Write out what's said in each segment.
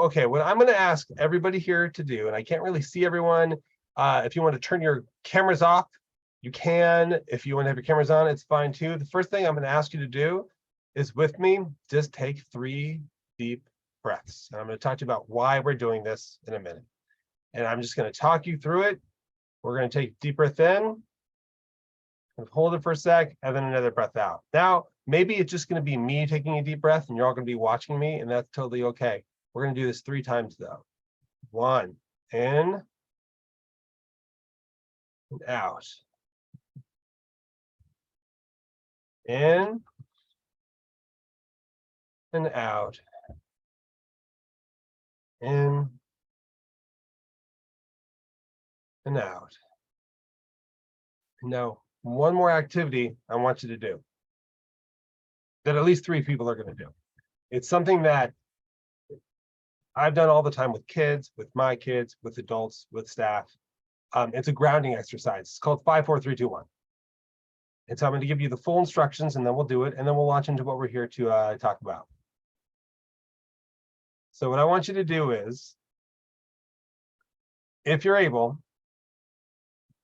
So, okay, what I'm going to ask everybody here to do, and I can't really see everyone. If you want to turn your cameras off, you can. If you want to have your cameras on, it's fine too. The first thing I'm going to ask you to do is, with me, just take 3 deep breaths. And I'm going to talk to you about why we're doing this in a minute. And I'm just going to talk you through it. We're going to take a deep breath in, hold it for a sec, and then another breath out. Now, maybe it's just going to be me taking a deep breath, and you're all going to be watching me, and that's totally okay. We're going to do this 3 times, though. 1, in, and out. In, and out. In, and out. Now, one more activity I want you to do that at least 3 people are going to do. It's something that I've done all the time with kids, with my kids, with adults, with staff. It's a grounding exercise. It's called 5, 4, 3, 2, 1. And so I'm going to give you the full instructions, and then we'll do it, and then we'll launch into what we're here to talk about. So what I want you to do is, if you're able,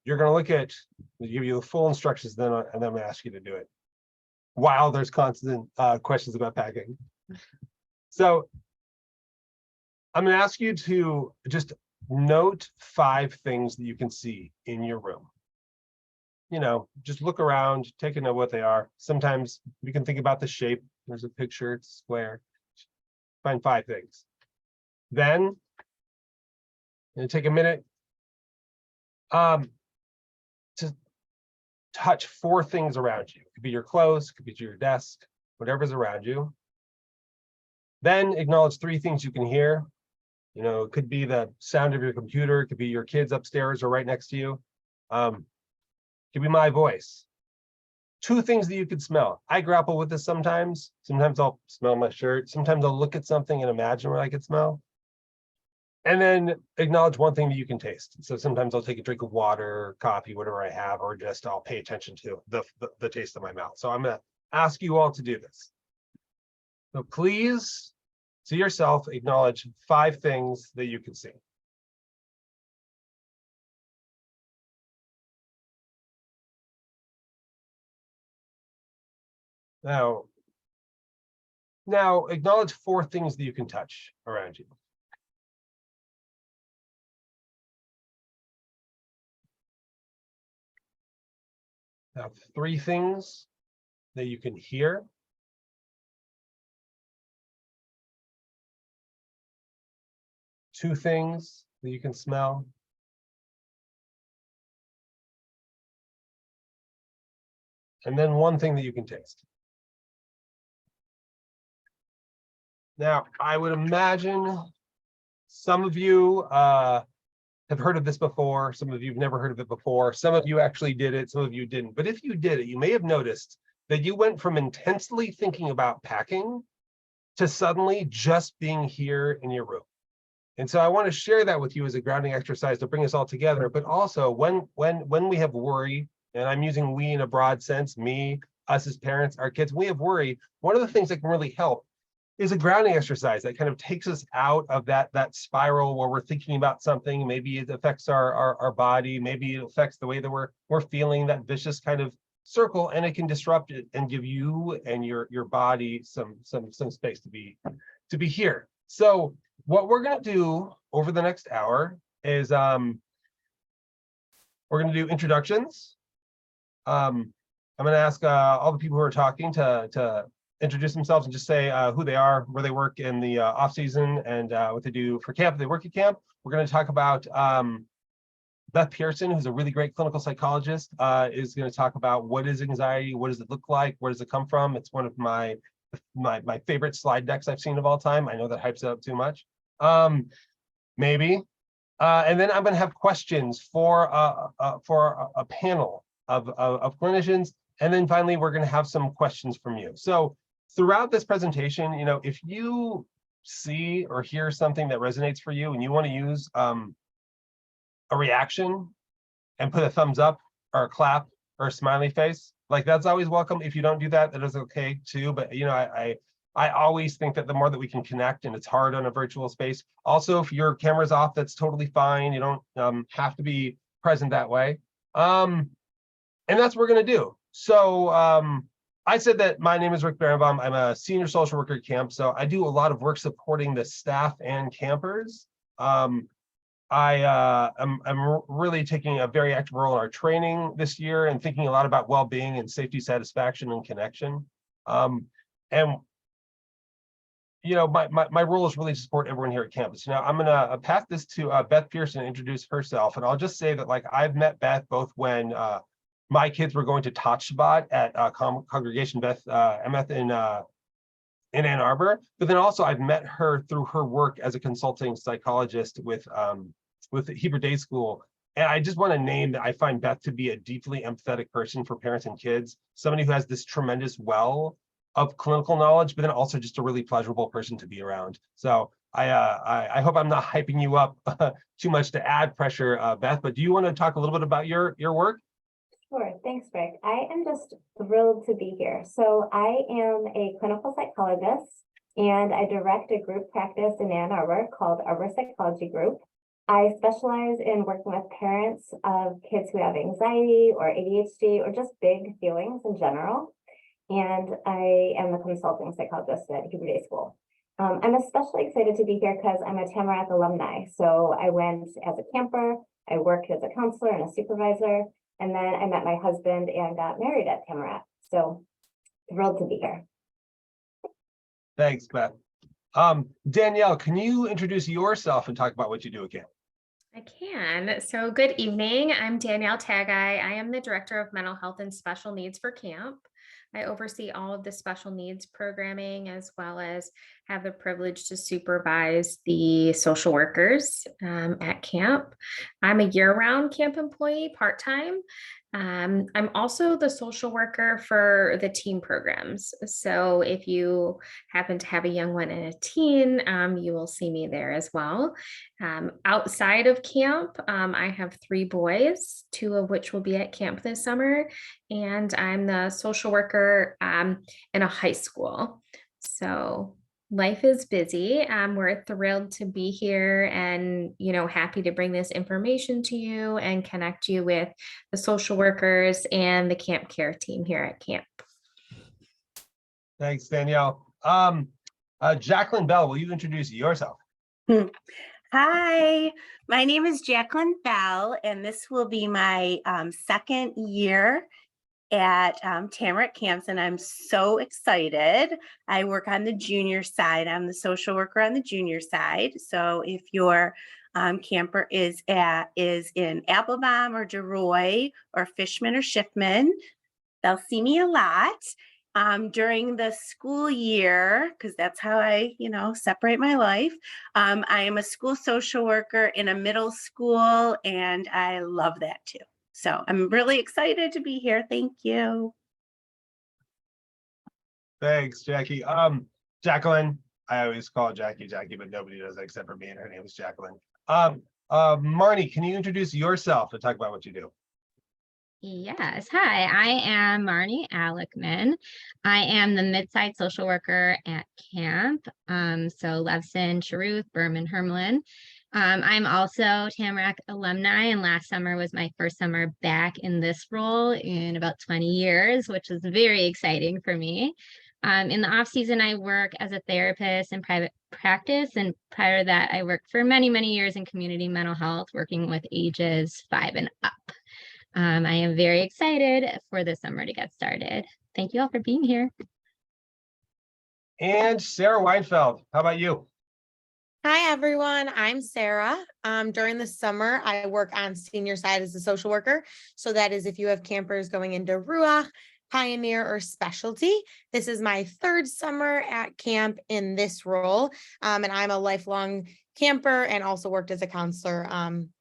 you're going to look at, we'll give you the full instructions, and then I'm going to ask you to do it while there's constant questions about packing. So I'm going to ask you to just note 5 things that you can see in your room. You know, just look around, take a note of what they are. Sometimes you can think about the shape. There's a picture, it's a square. Find 5 things. Then, I'm going to take a minute to touch 4 things around you. It could be your clothes, it could be your desk, whatever's around you. Then acknowledge 3 things you can hear. You know, it could be the sound of your computer, it could be your kids upstairs or right next to you. It could be my voice. 2 things that you could smell. I grapple with this sometimes. Sometimes I'll smell my shirt. Sometimes I'll look at something and imagine what I could smell. And then acknowledge 1 thing that you can taste. So sometimes I'll take a drink of water, coffee, whatever I have, or just I'll pay attention to the taste of my mouth. So I'm going to ask you all to do this. So please, to yourself, acknowledge 5 things that you can see. Now acknowledge 4 things that you can touch around you. Now 3 things that you can hear. 2 things that you can smell. And then 1 thing that you can taste. Now, I would imagine some of you have heard of this before. Some of you have never heard of it before. Some of you actually did it. Some of you didn't. But if you did it, you may have noticed that you went from intensely thinking about packing to suddenly just being here in your room. And so I want to share that with you as a grounding exercise to bring us all together. But also, when we have worry, and I'm using we in a broad sense, me, us as parents, our kids, we have worry, one of the things that can really help is a grounding exercise that kind of takes us out of that spiral where we're thinking about something. Maybe it affects our body, maybe it affects the way that we're feeling, that vicious kind of circle, and it can disrupt it and give you and your body some space to be here. So what we're going to do over the next hour is we're going to do introductions. I'm going to ask all the people who are talking to introduce themselves and just say who they are, where they work in the off season, and what they do for camp. If they work at camp, we're going to talk about Beth Pearson, who's a really great clinical psychologist, is going to talk about what is anxiety, what does it look like, where does it come from. It's one of my favorite slide decks I've seen of all time. I know that hypes it up too much. Maybe. And then I'm going to have questions for a panel of clinicians. And then finally, we're going to have some questions from you. So throughout this presentation, you know, if you see or hear something that resonates for you and you want to use a reaction and put a thumbs up or a clap or a smiley face, like that's always welcome. If you don't do that, that is okay too. But you know, I I always think that the more that we can connect, and it's hard on a virtual space. Also, if your camera's off, that's totally fine. You don't have to be present that way. And that's what we're going to do. So I said that my name is Rick Berenbaum. I'm a senior social worker at camp. So I do a lot of work supporting the staff and campers. I'm really taking a very active role in our training this year and thinking a lot about well-being and safety, satisfaction, and connection. And you know, my role is really to support everyone here at campus. Now, I'm gonna pass this to Beth Pearson to introduce herself, and I'll just say that, like, I've met Beth both when my kids were going to Totschbot at Congregation Beth Emeth in Ann Arbor, but then also I've met her through her work as a consulting psychologist with the Hebrew Day School. And I just want to name that I find Beth to be a deeply empathetic person for parents and kids, somebody who has this tremendous well of clinical knowledge, but then also just a really pleasurable person to be around. So I hope I'm not hyping you up too much to add pressure, Beth, but do you want to talk a little bit about your work? Sure. Thanks, Rick. I am just thrilled to be here. So I am a clinical psychologist and I direct a group practice in Ann Arbor called Arbor Psychology Group. I specialize in working with parents of kids who have anxiety or ADHD or just big feelings in general. And I am a consulting psychologist at Hebrew Day School. I'm especially excited to be here because I'm a Tamarack alumni. So I went as a camper, I worked as a counselor and a supervisor, and then I met my husband and got married at Tamarack. So thrilled to be here. Thanks, Beth. Danielle, can you introduce yourself and talk about what you do at camp? I can. So good evening. I'm Danielle Tagai. I am the Director of Mental Health and Special Needs for camp. I oversee all of the special needs programming as well as have the privilege to supervise the social workers at camp. I'm a year-round camp employee, part-time. I'm also the social worker for the teen programs. So if you happen to have a young one and a teen, you will see me there as well. Outside of camp, I have 3 boys, 2 of which will be at camp this summer, and I'm the social worker in a high school. So life is busy. We're thrilled to be here and, happy to bring this information to you and connect you with the social workers and the camp care team here at camp. Thanks, Danielle. Jacqueline Bell, will you introduce yourself? Hi, my name is Jacqueline Bell, and this will be my second year at Tamarack camps, and I'm so excited. I work on the junior side. I'm the social worker on the junior side. So if your camper is in Applebaum or DeRoy or Fishman or Schiffman, they'll see me a lot. During the school year, because that's how I, separate my life. I am a school social worker in a middle school, and I love that too. So I'm really excited to be here. Thank you. Thanks, Jackie. Jacqueline, I always call Jackie, but nobody does that except for me, and her name is Jacqueline. Marnie, can you introduce yourself and talk about what you do? Yes. Hi, I am Marnie Allickman. I am the mid-side social worker at camp. So Levson, Charuth, Berman, Hermelin. I'm also Tamarack alumni, and last summer was my first summer back in this role in about 20 years, which is very exciting for me. In the off season, I work as a therapist in private practice, and prior to that, I worked for many, many years in community mental health, working with ages 5 and up. I am very excited for the summer to get started. Thank you all for being here. And Sarah Weinfeld, how about you? Hi, everyone. I'm Sarah. During the summer, I work on senior side as a social worker. So that is if you have campers going into Ruach, Pioneer, or Specialty. This is my 3rd summer at camp in this role. And I'm a lifelong camper and also worked as a counselor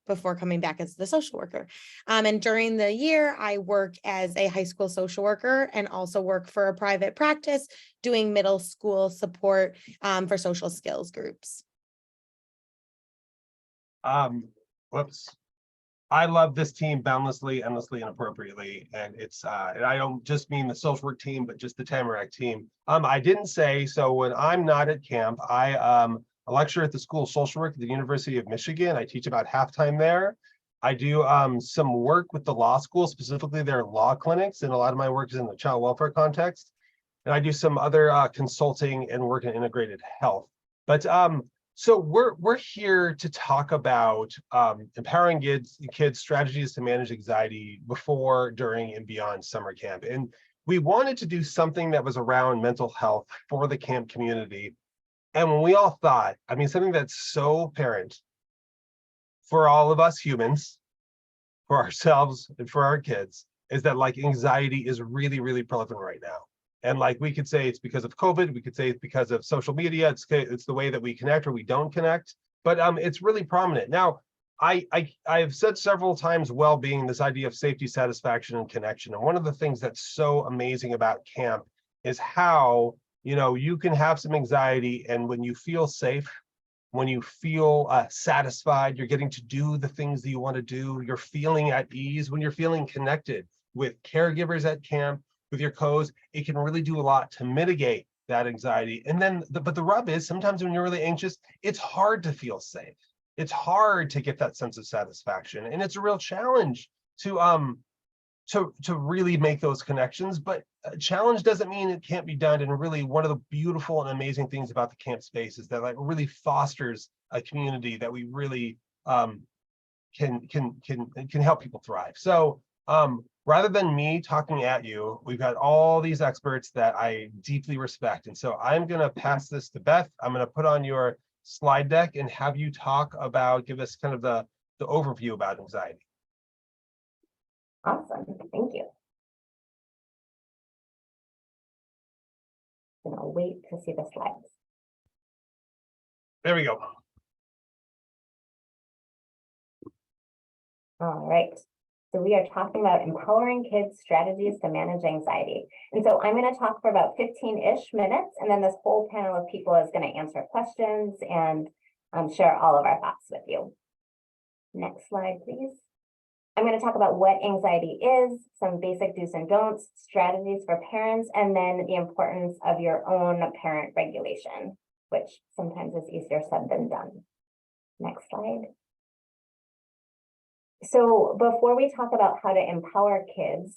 before coming back as the social worker. And during the year, I work as a high school social worker and also work for a private practice doing middle school support for social skills groups. I love this team boundlessly, endlessly, and appropriately. And it's and I don't just mean the social work team, but just the Tamarack team. I didn't say, so when I'm not at camp, I lecture at the School of Social Work at the University of Michigan. I teach about half-time there. I do some work with the law school, specifically their law clinics, and a lot of my work is in the child welfare context. And I do some other consulting and work in integrated health. But so we're here to talk about empowering kids strategies to manage anxiety before, during, and beyond summer camp. And we wanted to do something that was around mental health for the camp community. And when we all thought, I mean, something that's so apparent for all of us humans, for ourselves and for our kids, is that like anxiety is really, really prevalent right now. And like we could say it's because of COVID, we could say it's because of social media, it's the way that we connect or we don't connect, but it's really prominent. Now, I've said several times well-being, this idea of safety, satisfaction, and connection. And one of the things that's so amazing about camp is how, you know, you can have some anxiety, and when you feel safe, when you feel satisfied, you're getting to do the things that you want to do, you're feeling at ease, when you're feeling connected with caregivers at camp, with your co's, it can really do a lot to mitigate that anxiety. And then, but the rub is sometimes when you're really anxious, it's hard to feel safe. It's hard to get that sense of satisfaction. And it's a real challenge to really make those connections, but a challenge doesn't mean it can't be done. And really one of the beautiful and amazing things about the camp space is that like really fosters a community that we really can help people thrive. So rather than me talking at you, we've got all these experts that I deeply respect. And so I'm going to pass this to Beth. I'm going to put on your slide deck and have you talk about, give us kind of the overview about anxiety. Awesome, thank you. And I'll wait to see the slides. There we go. All right. So we are talking about empowering kids strategies to manage anxiety. And so I'm going to talk for about 15-ish minutes, and then this whole panel of people is going to answer questions and share all of our thoughts with you. Next slide, please. I'm going to talk about what anxiety is, some basic do's and don'ts, strategies for parents, and then the importance of your own parent regulation, which sometimes is easier said than done. Next slide. So before we talk about how to empower kids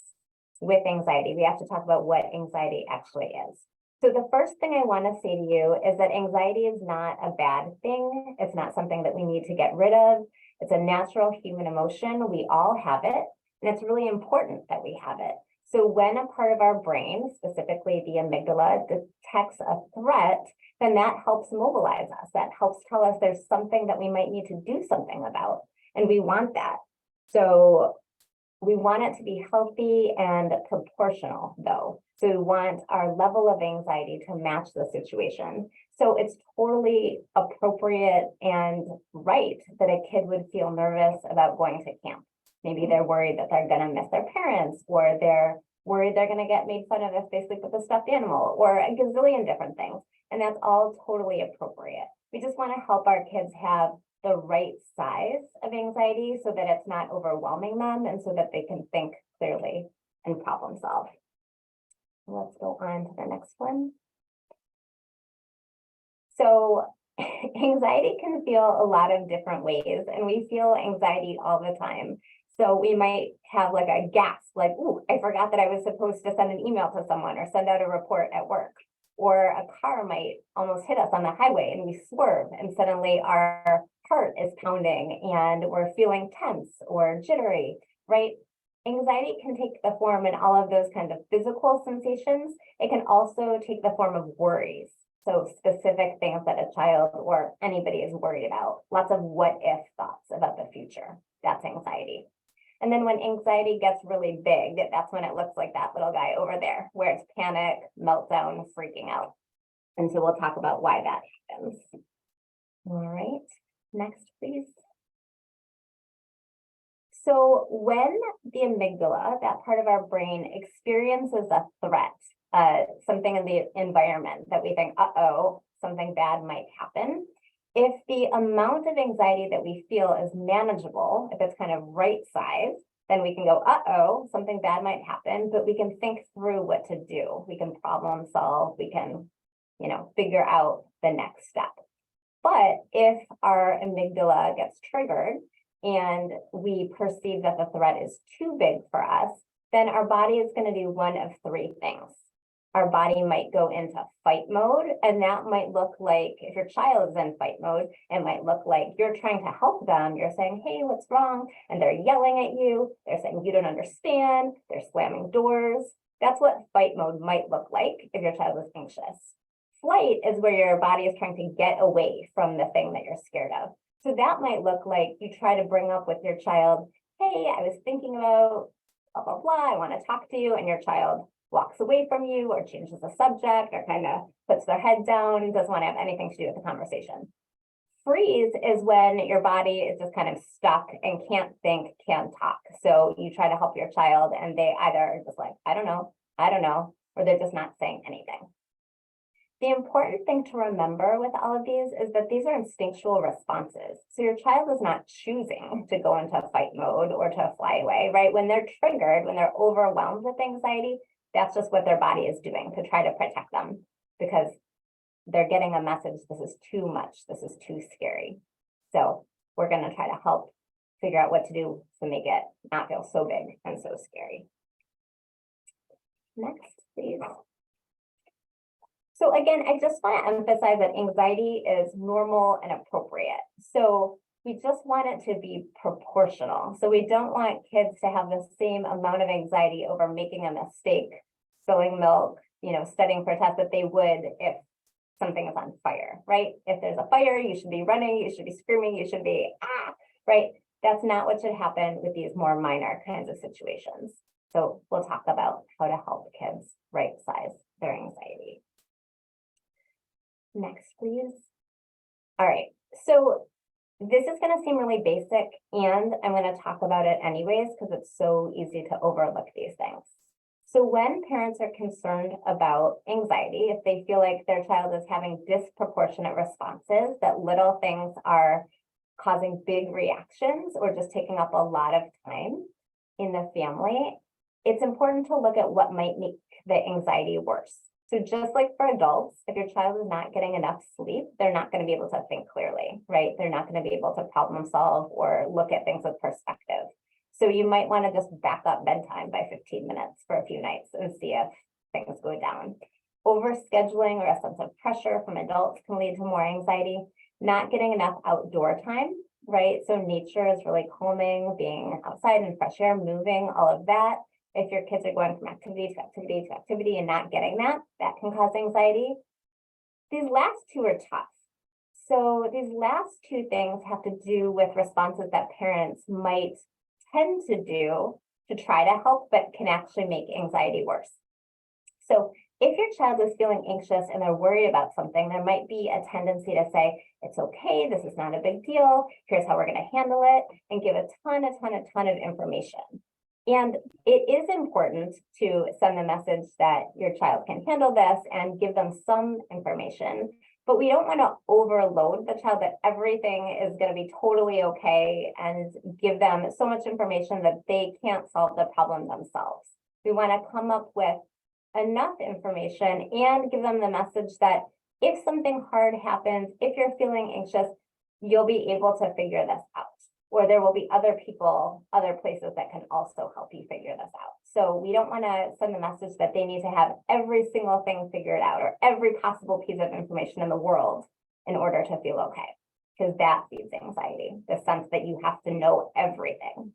with anxiety, we have to talk about what anxiety actually is. So the first thing I want to say to you is that anxiety is not a bad thing. It's not something that we need to get rid of. It's a natural human emotion. We all have it, and it's really important that we have it. So when a part of our brain, specifically the amygdala, detects a threat, then that helps mobilize us. That helps tell us there's something that we might need to do something about, and we want that. So we want it to be healthy and proportional, though. So we want our level of anxiety to match the situation. So it's totally appropriate and right that a kid would feel nervous about going to camp. Maybe they're worried that they're going to miss their parents, or they're worried they're going to get made fun of if they sleep with a stuffed animal, or a gazillion different things. And that's all totally appropriate. We just want to help our kids have the right size of anxiety so that it's not overwhelming them, and so that they can think clearly and problem solve. Let's go on to the next one. So anxiety can feel a lot of different ways, and we feel anxiety all the time. So we might have like a gasp, like, ooh, I forgot that I was supposed to send an email to someone or send out a report at work. Or a car might almost hit us on the highway and we swerve, and suddenly our heart is pounding and we're feeling tense or jittery, right? Anxiety can take the form in all of those kind of physical sensations. It can also take the form of worries. So specific things that a child or anybody is worried about. Lots of what if thoughts about the future. That's anxiety. And then when anxiety gets really big, that's when it looks like that little guy over there, where it's panic, meltdown, freaking out. And so we'll talk about why that happens. All right, next, please. So when the amygdala, that part of our brain, experiences a threat, something in the environment that we think, uh-oh, something bad might happen, If the amount of anxiety that we feel is manageable, if it's kind of right size, then we can go, uh-oh, something bad might happen, but we can think through what to do. We can problem solve, we can, figure out the next step. But if our amygdala gets triggered and we perceive that the threat is too big for us, then our body is going to do one of three things. Our body might go into fight mode, and that might look like, if your child is in fight mode, it might look like you're trying to help them. You're saying, hey, what's wrong? And they're yelling at you. They're saying you don't understand. They're slamming doors. That's what fight mode might look like if your child is anxious. Flight is where your body is trying to get away from the thing that you're scared of. So that might look like you try to bring up with your child, hey, I was thinking about blah, blah, blah. I want to talk to you. And your child walks away from you or changes the subject or kind of puts their head down and doesn't want to have anything to do with the conversation. Freeze is when your body is just kind of stuck and can't think, can't talk. So you try to help your child and they either are just like, I don't know, or they're just not saying anything. The important thing to remember with all of these is that these are instinctual responses. So your child is not choosing to go into fight mode or to fly away, right? When they're triggered, when they're overwhelmed with anxiety, that's just what their body is doing to try to protect them because they're getting a message, this is too much, this is too scary. So we're going to try to help figure out what to do to make it not feel so big and so scary. Next, please. So again, I just want to emphasize that anxiety is normal and appropriate. So we just want it to be proportional. So we don't want kids to have the same amount of anxiety over making a mistake, spilling milk, studying for a test that they would if something is on fire, right? If there's a fire, you should be running, you should be screaming, you should be, right? That's not what should happen with these more minor kinds of situations. So we'll talk about how to help kids right size their anxiety. Next, please. All right, so this is going to seem really basic, and I'm going to talk about it anyways because it's so easy to overlook these things. So when parents are concerned about anxiety, if they feel like their child is having disproportionate responses, that little things are causing big reactions or just taking up a lot of time in the family, it's important to look at what might make the anxiety worse. So just like for adults, if your child is not getting enough sleep, they're not going to be able to think clearly, right? They're not going to be able to problem solve or look at things with perspective. So you might want to just back up bedtime by 15 minutes for a few nights and see if things go down. Overscheduling or a sense of pressure from adults can lead to more anxiety. Not getting enough outdoor time, right? So nature is really calming, being outside in fresh air, moving, all of that. If your kids are going from activity to activity to activity and not getting that, that can cause anxiety. These last two are tough. So these last two things have to do with responses that parents might tend to do to try to help, but can actually make anxiety worse. So if your child is feeling anxious and they're worried about something, there might be a tendency to say, it's okay, this is not a big deal, here's how we're going to handle it, and give a ton of information. And it is important to send the message that your child can handle this and give them some information, but we don't want to overload the child that everything is going to be totally okay and give them so much information that they can't solve the problem themselves. We want to come up with enough information and give them the message that if something hard happens, if you're feeling anxious, you'll be able to figure this out. Or there will be other people, other places that can also help you figure this out. So we don't want to send the message that they need to have every single thing figured out or every possible piece of information in the world in order to feel okay, because that feeds anxiety, the sense that you have to know everything.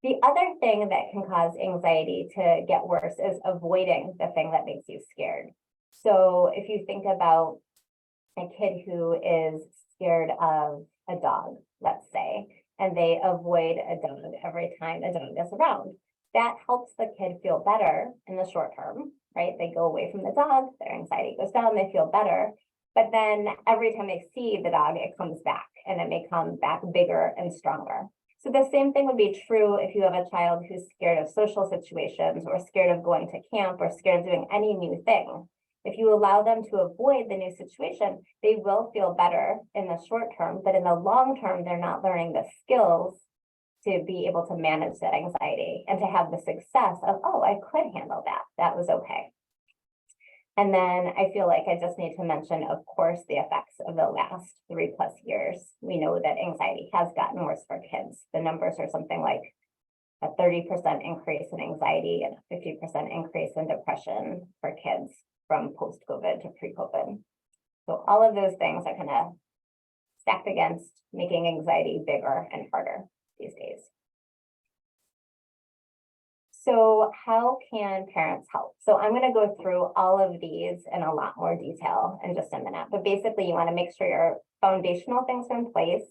The other thing that can cause anxiety to get worse is avoiding the thing that makes you scared. So if you think about a kid who is scared of a dog, let's say, and they avoid a dog every time a dog is around, that helps the kid feel better in the short term, right? They go away from the dog, their anxiety goes down, they feel better. But then every time they see the dog, it comes back, and it may come back bigger and stronger. So the same thing would be true if you have a child who's scared of social situations or scared of going to camp or scared of doing any new thing. If you allow them to avoid the new situation, they will feel better in the short term, but in the long term, they're not learning the skills to be able to manage that anxiety and to have the success of, oh, I could handle that. That was okay. And then I feel like I just need to mention, of course, the effects of the last 3+ years. We know that anxiety has gotten worse for kids. The numbers are something like a 30% increase in anxiety and a 50% increase in depression for kids from post-COVID to pre-COVID. So all of those things are kind of stacked against making anxiety bigger and harder these days. So how can parents help? So I'm going to go through all of these in a lot more detail in just a minute, but basically you want to make sure your foundational things are in place,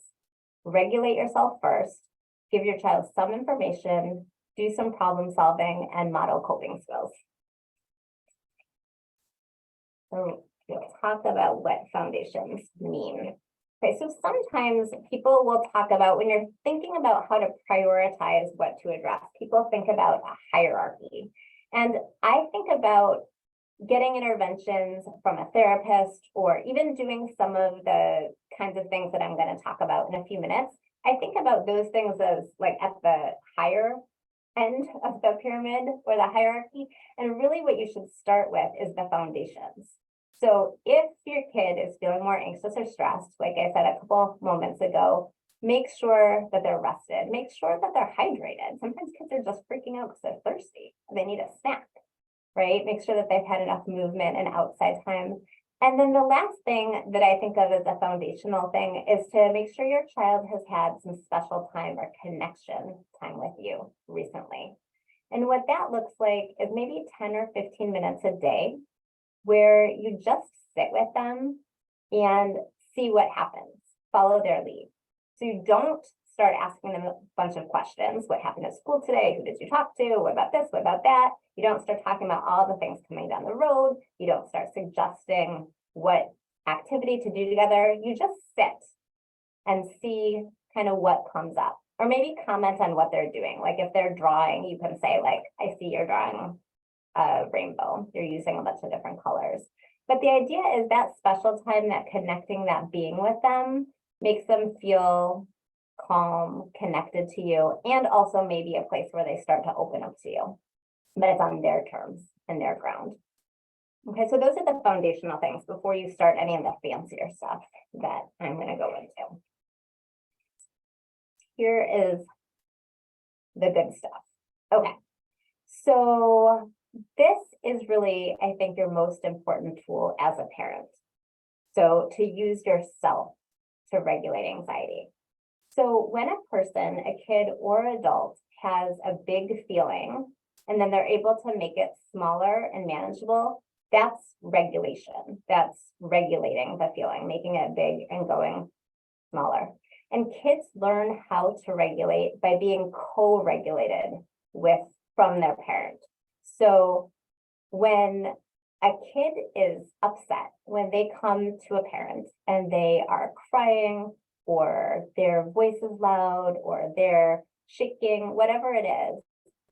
regulate yourself first, give your child some information, do some problem solving, and model coping skills. So we'll talk about what foundations mean. Okay, so sometimes people will talk about, when you're thinking about how to prioritize what to address, people think about a hierarchy. And I think about getting interventions from a therapist, or even doing some of the kinds of things that I'm going to talk about in a few minutes. I think about those things as like at the higher end of the pyramid or the hierarchy. And really what you should start with is the foundations. So if your kid is feeling more anxious or stressed, like I said a couple moments ago, make sure that they're rested, make sure that they're hydrated. Sometimes kids are just freaking out because they're thirsty. They need a snack, right? Make sure that they've had enough movement and outside time. And then the last thing that I think of as a foundational thing is to make sure your child has had some special time or connection time with you recently. And what that looks like is maybe 10 or 15 minutes a day where you just sit with them and see what happens, follow their lead. So you don't start asking them a bunch of questions. What happened at school today? Who did you talk to? What about this? What about that? You don't start talking about all the things coming down the road. You don't start suggesting what activity to do together. You just sit and see kind of what comes up, or maybe comment on what they're doing. Like if they're drawing, you can say like, I see you're drawing a rainbow. You're using a bunch of different colors. But the idea is that special time, that connecting, that being with them makes them feel calm, connected to you, and also maybe a place where they start to open up to you. But it's on their terms and their ground. Okay, so those are the foundational things before you start any of the fancier stuff that I'm going to go into. Here is the good stuff. Okay, so this is really, I think, your most important tool as a parent. So to use yourself to regulate anxiety. So when a person, a kid or adult, has a big feeling and then they're able to make it smaller and manageable, that's regulation. That's regulating the feeling, making it big and going smaller. And kids learn how to regulate by being co-regulated from their parent. So when a kid is upset, when they come to a parent and they are crying, or their voice is loud, or they're shaking, whatever it is,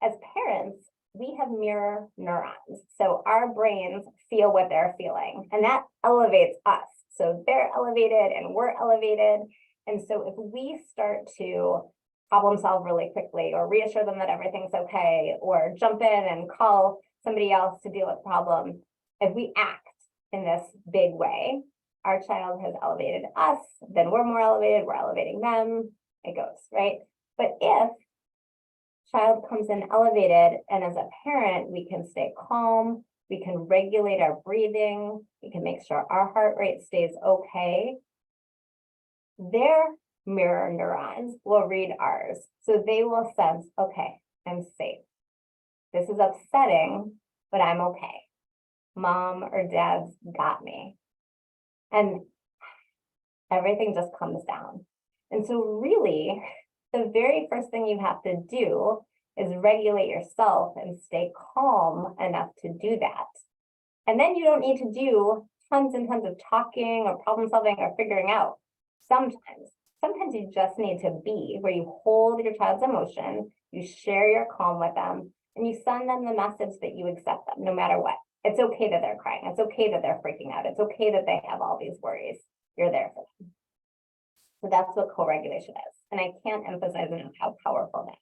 as parents, we have mirror neurons. So our brains feel what they're feeling, and that elevates us. So they're elevated and we're elevated. And so if we start to problem solve really quickly, or reassure them that everything's okay, or jump in and call somebody else to deal with the problem, if we act in this big way, our child has elevated us, then we're more elevated, we're elevating them, it goes, right? But if child comes in elevated, and as a parent, we can stay calm, we can regulate our breathing, we can make sure our heart rate stays okay, their mirror neurons will read ours. So they will sense, okay, I'm safe. This is upsetting, but I'm okay. Mom or dad's got me. And everything just comes down. And so really, the very first thing you have to do is regulate yourself and stay calm enough to do that. And then you don't need to do tons and tons of talking or problem solving or figuring out. Sometimes you just need to be, where you hold your child's emotion, you share your calm with them, and you send them the message that you accept them no matter what. It's okay that they're crying. It's okay that they're freaking out. It's okay that they have all these worries. You're there for them. So that's what co-regulation is. And I can't emphasize enough how powerful that is.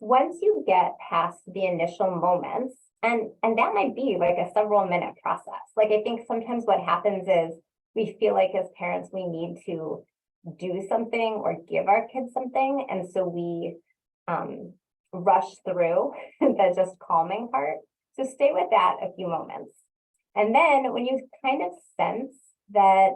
Once you get past the initial moments, and that might be like a several minute process. Like I think sometimes what happens is we feel like as parents, we need to do something or give our kids something. And so we rush through the just calming part. So stay with that a few moments. And then when you kind of sense that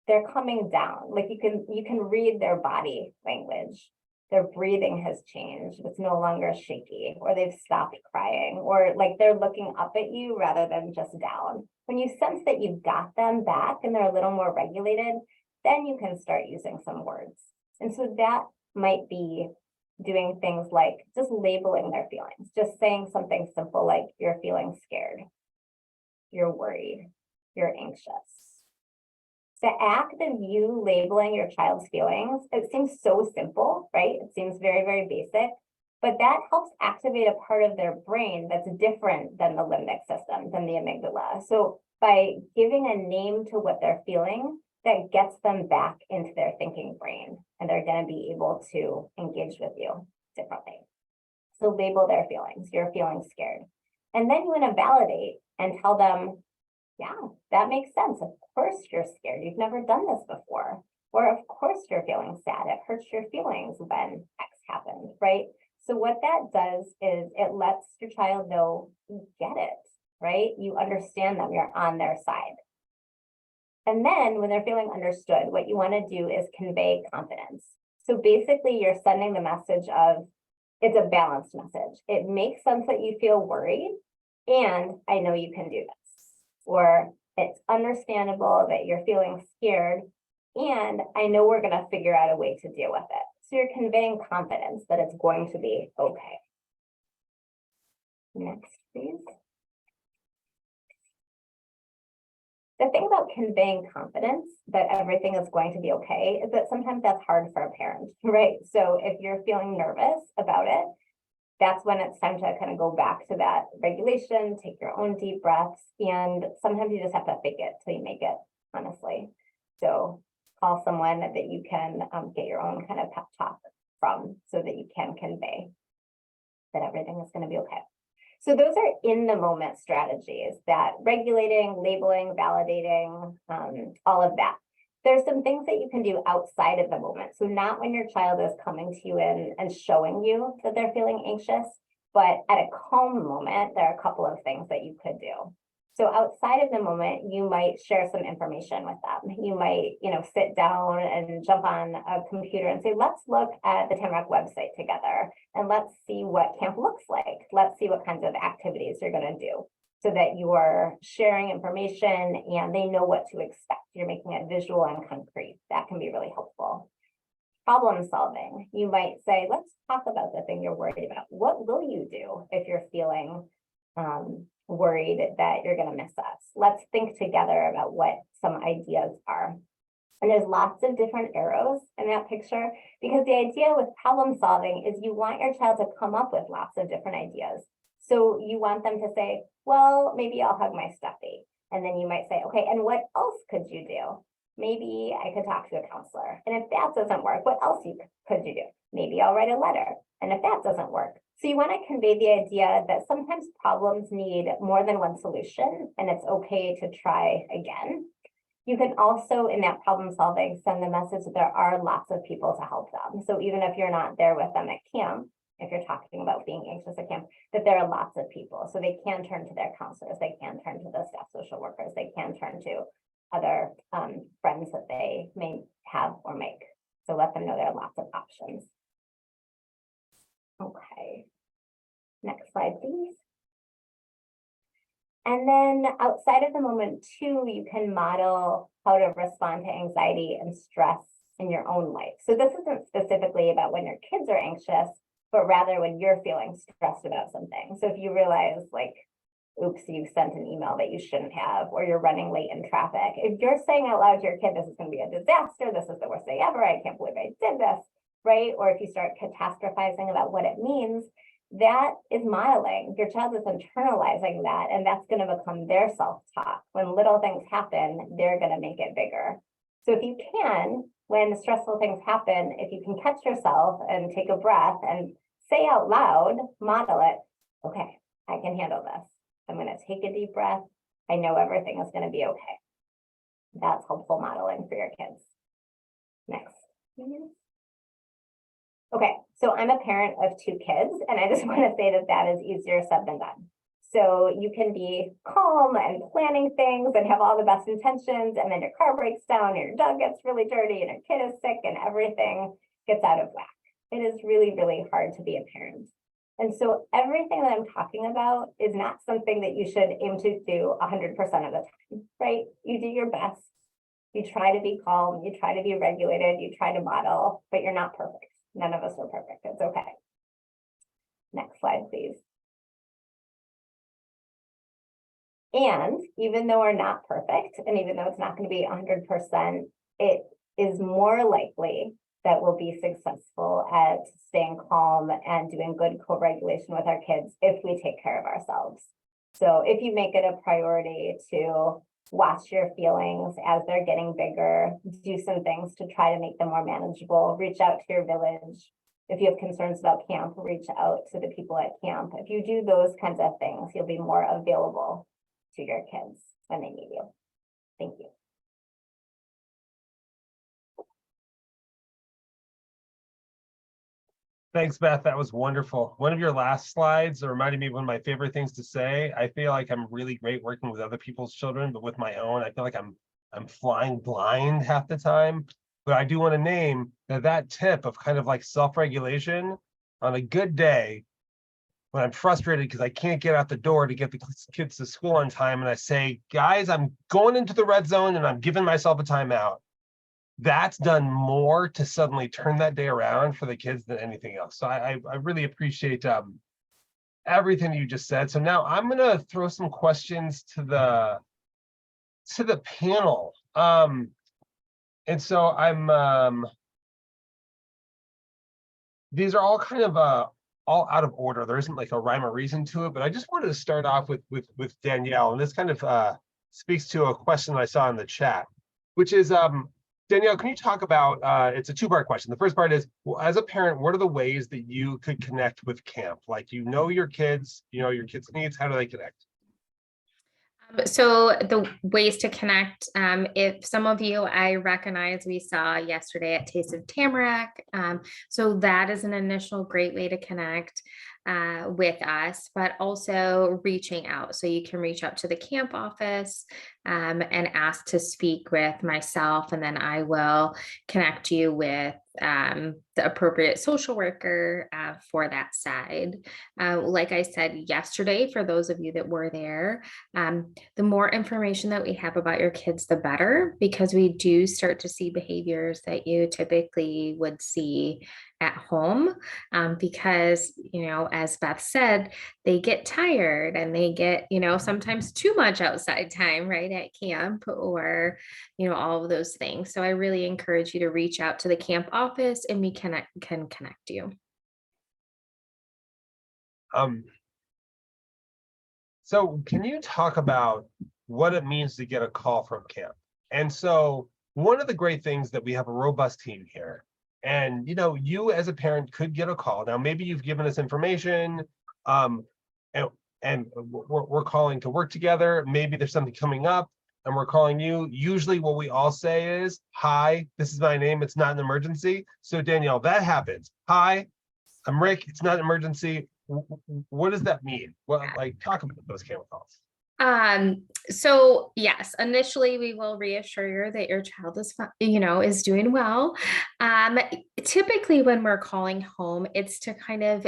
they're coming down, like you can read their body language. Their breathing has changed. It's no longer shaky, or they've stopped crying, or like they're looking up at you rather than just down. When you sense that you've got them back and they're a little more regulated, then you can start using some words. And so that might be doing things like just labeling their feelings, just saying something simple like you're feeling scared, you're worried, you're anxious. The act of you labeling your child's feelings, it seems so simple, right? It seems very, very basic, but that helps activate a part of their brain that's different than the limbic system, than the amygdala. So by giving a name to what they're feeling, that gets them back into their thinking brain, and they're going to be able to engage with you differently. So label their feelings. You're feeling scared. And then you want to validate and tell them, yeah, that makes sense. Of course you're scared. You've never done this before. Or of course you're feeling sad. It hurts your feelings when X happened, right? So what that does is it lets your child know you get it, right? You understand them. You're on their side. And then when they're feeling understood, what you want to do is convey confidence. So basically you're sending the message of, it's a balanced message. It makes sense that you feel worried, and I know you can do this. Or it's understandable that you're feeling scared, and I know we're going to figure out a way to deal with it. So you're conveying confidence that it's going to be okay. Next, please. The thing about conveying confidence that everything is going to be okay is that sometimes that's hard for a parent, right? So if you're feeling nervous about it, that's when it's time to kind of go back to that regulation, take your own deep breaths, and sometimes you just have to fake it till you make it, honestly. So call someone that you can get your own kind of pep talk from so that you can convey that everything is going to be okay. So those are in the moment strategies, that regulating, labeling, validating, all of that. There's some things that you can do outside of the moment. So not when your child is coming to you and showing you that they're feeling anxious, but at a calm moment, there are a couple of things that you could do. So outside of the moment, you might share some information with them. You might, sit down and jump on a computer and say, let's look at the Tamarack website together and let's see what camp looks like. Let's see what kinds of activities you're going to do, so that you're sharing information and they know what to expect. You're making it visual and concrete. That can be really helpful. Problem solving. You might say, let's talk about the thing you're worried about. What will you do if you're feeling worried that you're going to miss us? Let's think together about what some ideas are. And there's lots of different arrows in that picture, because the idea with problem solving is you want your child to come up with lots of different ideas. So you want them to say, well, maybe I'll hug my stuffy. And then you might say, okay, and what else could you do? Maybe I could talk to a counselor. And if that doesn't work, what else could you do? Maybe I'll write a letter. And if that doesn't work. So you want to convey the idea that sometimes problems need more than one solution, and it's okay to try again. You can also, in that problem solving, send the message that there are lots of people to help them. So even if you're not there with them at camp, if you're talking about being anxious at camp, that there are lots of people. So they can turn to their counselors, they can turn to the staff social workers, they can turn to other friends that they may have or make. So let them know there are lots of options. Okay. Next slide, please. And then outside of the moment too, you can model how to respond to anxiety and stress in your own life. So this isn't specifically about when your kids are anxious, but rather when you're feeling stressed about something. So if you realize, like, oops, you sent an email that you shouldn't have, or you're running late in traffic, if you're saying out loud to your kid, this is going to be a disaster, this is the worst day ever, I can't believe I did this, right? Or if you start catastrophizing about what it means, that is modeling. Your child is internalizing that, and that's going to become their self-talk. When little things happen, they're going to make it bigger. So if you can, when stressful things happen, if you can catch yourself and take a breath and say out loud, model it, okay, I can handle this. I'm going to take a deep breath. I know everything is going to be okay. That's helpful modeling for your kids. Next. Okay, so I'm a parent of 2 kids, and I just want to say that that is easier said than done. So you can be calm and planning things and have all the best intentions, and then your car breaks down, and your dog gets really dirty, and your kid is sick, and everything gets out of whack. It is really, really hard to be a parent. And so everything that I'm talking about is not something that you should aim to do 100% of the time, right? You do your best. You try to be calm, you try to be regulated, you try to model, but you're not perfect. None of us are perfect. It's okay. Next slide, please. And even though we're not perfect, and even though it's not going to be 100%, it is more likely that we'll be successful at staying calm and doing good co-regulation with our kids if we take care of ourselves. So if you make it a priority to watch your feelings as they're getting bigger, do some things to try to make them more manageable, reach out to your village. If you have concerns about camp, reach out to the people at camp. If you do those kinds of things, you'll be more available to your kids when they need you. Thank you. Thanks, Beth. That was wonderful. One of your last slides reminded me of one of my favorite things to say. I feel like I'm really great working with other people's children, but with my own, I feel like I'm flying blind half the time. But I do want to name that tip of kind of like self-regulation on a good day when I'm frustrated because I can't get out the door to get the kids to school on time. And I say, guys, I'm going into the red zone and I'm giving myself a timeout. That's done more to suddenly turn that day around for the kids than anything else. So I really appreciate everything you just said. So now I'm gonna throw some questions to the panel. And so I'm these are all kind of all out of order. There isn't like a rhyme or reason to it, but I just wanted to start off with Danielle, and this kind of speaks to a question I saw in the chat, which is Danielle, can you talk about, it's a 2-part question. The first part is, well, as a parent, what are the ways that you could connect with camp? Like, you know your kids' needs, how do they connect? So the ways to connect, if some of you I recognize we saw yesterday at Taste of Tamarack. So that is an initial great way to connect with us, but also reaching out. So you can reach out to the camp office and ask to speak with myself, and then I will connect you with the appropriate social worker for that side. Like I said yesterday, for those of you that were there, the more information that we have about your kids, the better, because we do start to see behaviors that you typically would see at home, because, as Beth said, they get tired and they get, sometimes too much outside time, right, at camp, or, all of those things. So I really encourage you to reach out to the camp office and we can connect you. So can you talk about what it means to get a call from camp? And so one of the great things that we have a robust team here, and you as a parent could get a call. Now, maybe you've given us information, and we're calling to work together. Maybe there's something coming up and we're calling you. Usually what we all say is, hi, this is my name, it's not an emergency. So Danielle, that happens. Hi, I'm Rick, it's not an emergency. What does that mean? Well, like, talk about those camera calls. So yes, initially we will reassure you that your child is, is doing well. Typically when we're calling home, it's to kind of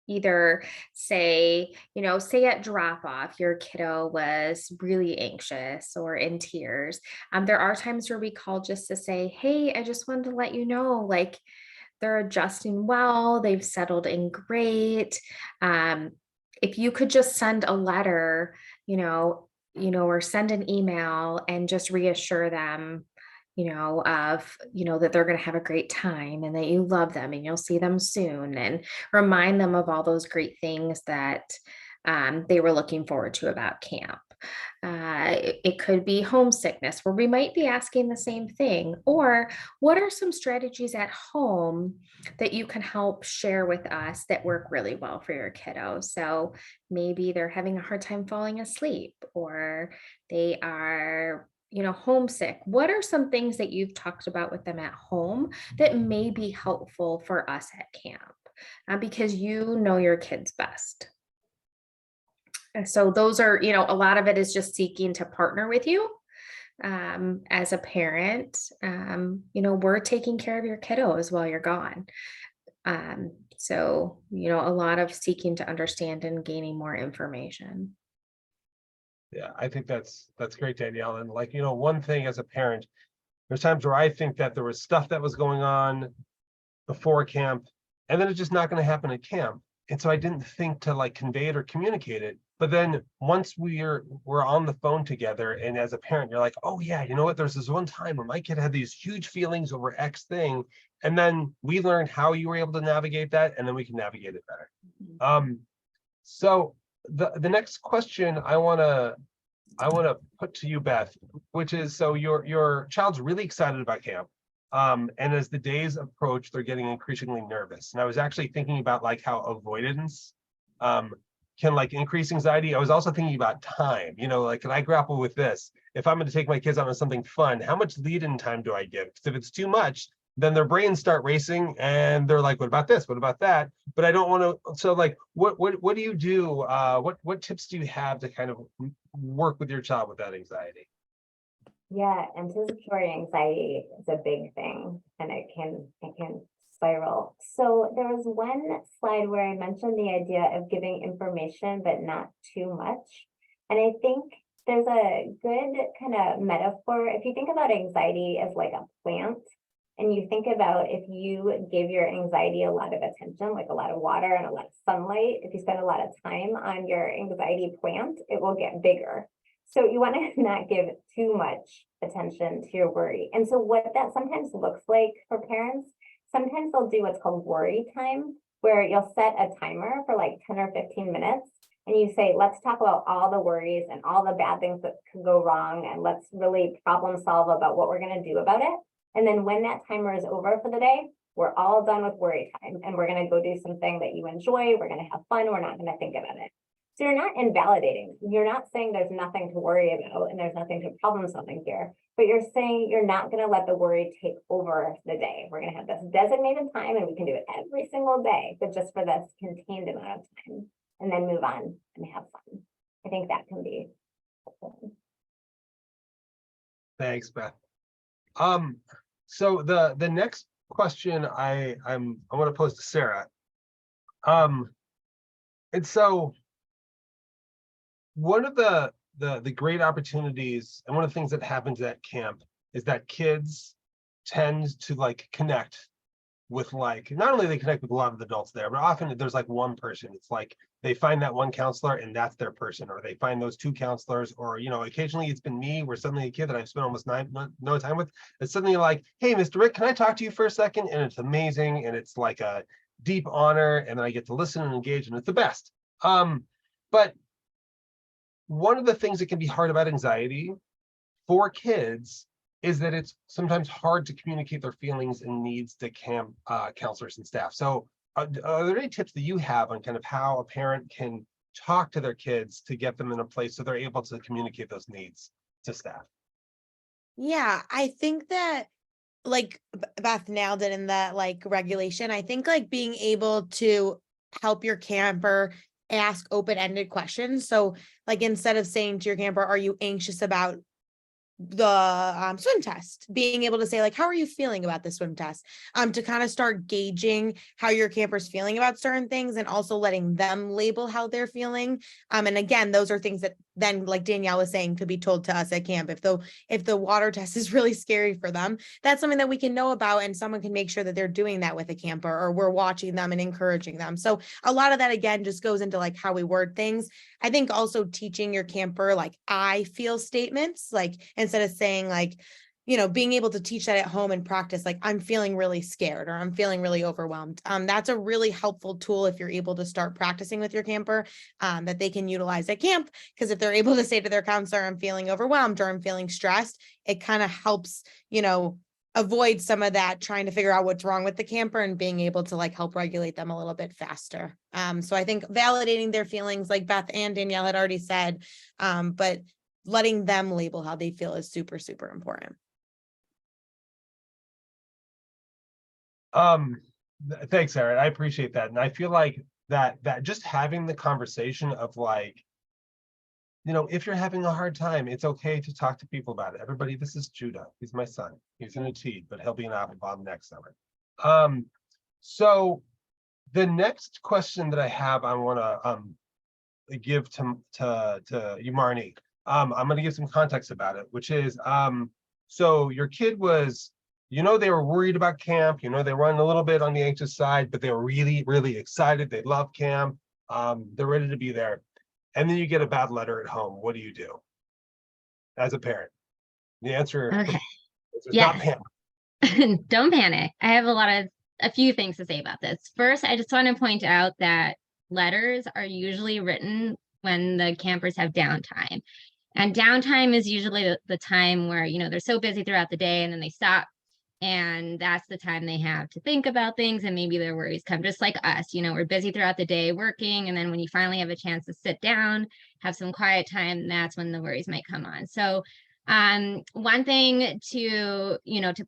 either say at drop off, your kiddo was really anxious or in tears. There are times where we call just to say, hey, I just wanted to let you know, like, they're adjusting well, they've settled in great. If you could just send a letter, or send an email and just reassure them, that they're going to have a great time and that you love them and you'll see them soon, and remind them of all those great things that they were looking forward to about camp. It could be homesickness, where we might be asking the same thing, or what are some strategies at home that you can help share with us that work really well for your kiddo? So maybe they're having a hard time falling asleep, or they are homesick. What are some things that you've talked about with them at home that may be helpful for us at camp? Because you know your kids best. And so those are, a lot of it is just seeking to partner with you as a parent. We're taking care of your kiddos while you're gone. So, a lot of seeking to understand and gaining more information. Yeah, I think that's great, Danielle. And one thing as a parent, there's times where I think that there was stuff that was going on before camp, and then it's just not going to happen at camp. And so I didn't think to convey it or communicate it. But then once we're on the phone together, and as a parent, you're like, oh yeah, you know what? There's this one time where my kid had these huge feelings over X thing. And then we learned how you were able to navigate that, and then we can navigate it better. So the next question I wanna put to you, Beth, which is, so your child's really excited about camp. And as the days approach, they're getting increasingly nervous. And I was actually thinking about how avoidance can increase anxiety. I was also thinking about time, can I grapple with this? If I'm going to take my kids out on something fun, how much lead-in time do I give? Because if it's too much, then their brains start racing and they're like, what about this? What about that? But I don't want to. So what do you do? What tips do you have to kind of work with your child with that anxiety? Yeah, anticipatory anxiety is a big thing, and it can spiral. So there was one slide where I mentioned the idea of giving information, but not too much. And I think there's a good kind of metaphor. If you think about anxiety as like a plant, and you think about if you give your anxiety a lot of attention, like a lot of water and a lot of sunlight, if you spend a lot of time on your anxiety plant, it will get bigger. So you want to not give too much attention to your worry. And so what that sometimes looks like for parents, sometimes they'll do what's called worry time, where you'll set a timer for 10 or 15 minutes. And you say, let's talk about all the worries and all the bad things that could go wrong. And let's really problem solve about what we're going to do about it. And then when that timer is over for the day, we're all done with worry time. And we're going to go do something that you enjoy. We're going to have fun. We're not going to think about it. So you're not invalidating. You're not saying there's nothing to worry about and there's nothing to problem solving here, but you're saying you're not going to let the worry take over the day. We're going to have this designated time and we can do it every single day, but just for this contained amount of time, and then move on and have fun. I think that can be helpful. Thanks, Beth. So the next question I want to pose to Sarah. And so one of the great opportunities, and one of the things that happens at camp, is that kids tend to connect with not only they connect with a lot of the adults there, but often there's one person. It's they find that one counselor and that's their person, or they find those two counselors, or occasionally it's been me, where suddenly a kid that I've spent almost no time with, it's suddenly hey, Mr. Rick, can I talk to you for a second? And it's amazing, and it's a deep honor, and then I get to listen and engage, and it's the best. But one of the things that can be hard about anxiety for kids is that it's sometimes hard to communicate their feelings and needs to camp counselors and staff. So are there any tips that you have on kind of how a parent can talk to their kids to get them in a place so they're able to communicate those needs to staff? Yeah, I think that Beth nailed it in that regulation. I think being able to help your camper ask open-ended questions. So instead of saying to your camper, are you anxious about the swim test, being able to say how are you feeling about the swim test, to kind of start gauging how your camper's feeling about certain things, and also letting them label how they're feeling. And again, those are things that then, like Danielle was saying, could be told to us at camp. If the water test is really scary for them, that's something that we can know about, and someone can make sure that they're doing that with a camper, or we're watching them and encouraging them. So a lot of that again just goes into how we word things. I think also teaching your camper I feel statements, instead of saying being able to teach that at home and practice, like I'm feeling really scared or I'm feeling really overwhelmed. That's a really helpful tool if you're able to start practicing with your camper, that they can utilize at camp. Because if they're able to say to their counselor, I'm feeling overwhelmed or I'm feeling stressed, it kind of helps, avoid some of that trying to figure out what's wrong with the camper and being able to like help regulate them a little bit faster. So I think validating their feelings, like Beth and Danielle had already said, but letting them label how they feel is super, super important. Thanks, Aaron. I appreciate that. And I feel like that just having the conversation of like, if you're having a hard time, it's okay to talk to people about it. Everybody, this is Judah. He's my son. He's in a tea, but he'll be an apple bomb next summer. So the next question that I have, I want to give to you, Marnie. I'm going to give some context about it, which is, so your kid was, they were worried about camp. They were running a little bit on the anxious side, but they were really, really excited. They love camp. They're ready to be there. And then you get a bad letter at home. What do you do as a parent? The answer Okay. is Yes. not panic. Don't panic. I have a few things to say about this. First, I just want to point out that letters are usually written when the campers have downtime. And downtime is usually the time where, they're so busy throughout the day and then they stop. And that's the time they have to think about things, and maybe their worries come just like us. We're busy throughout the day working, and then when you finally have a chance to sit down, have some quiet time, that's when the worries might come on. So one thing to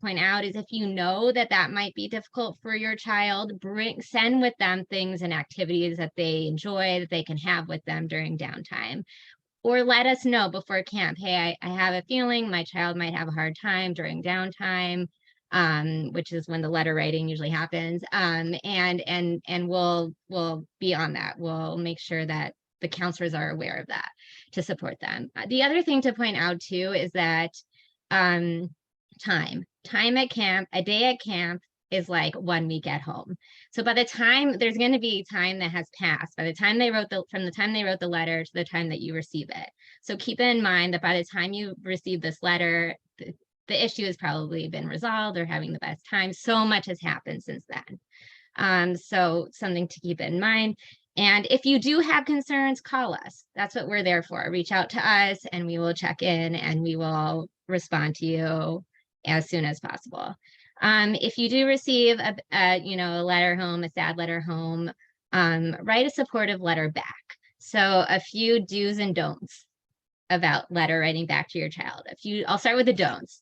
point out is if that might be difficult for your child, send with them things and activities that they enjoy, that they can have with them during downtime. Or let us know before camp, hey, I have a feeling my child might have a hard time during downtime. Which is when the letter writing usually happens. And we'll be on that. We'll make sure that the counselors are aware of that to support them. The other thing to point out too is that time at camp, a day at camp is like 1 week at home. So by the time there's going to be time that has passed, by the time from the time they wrote the letter to the time that you receive it. So keep in mind that by the time you receive this letter, the issue has probably been resolved. They're having the best time. So much has happened since then. So something to keep in mind. And if you do have concerns, call us. That's what we're there for. Reach out to us and we will check in and we will respond to you as soon as possible. If you do receive a letter home, a sad letter home, write a supportive letter back. So a few do's and don'ts about letter writing back to your child. I'll start with the don'ts.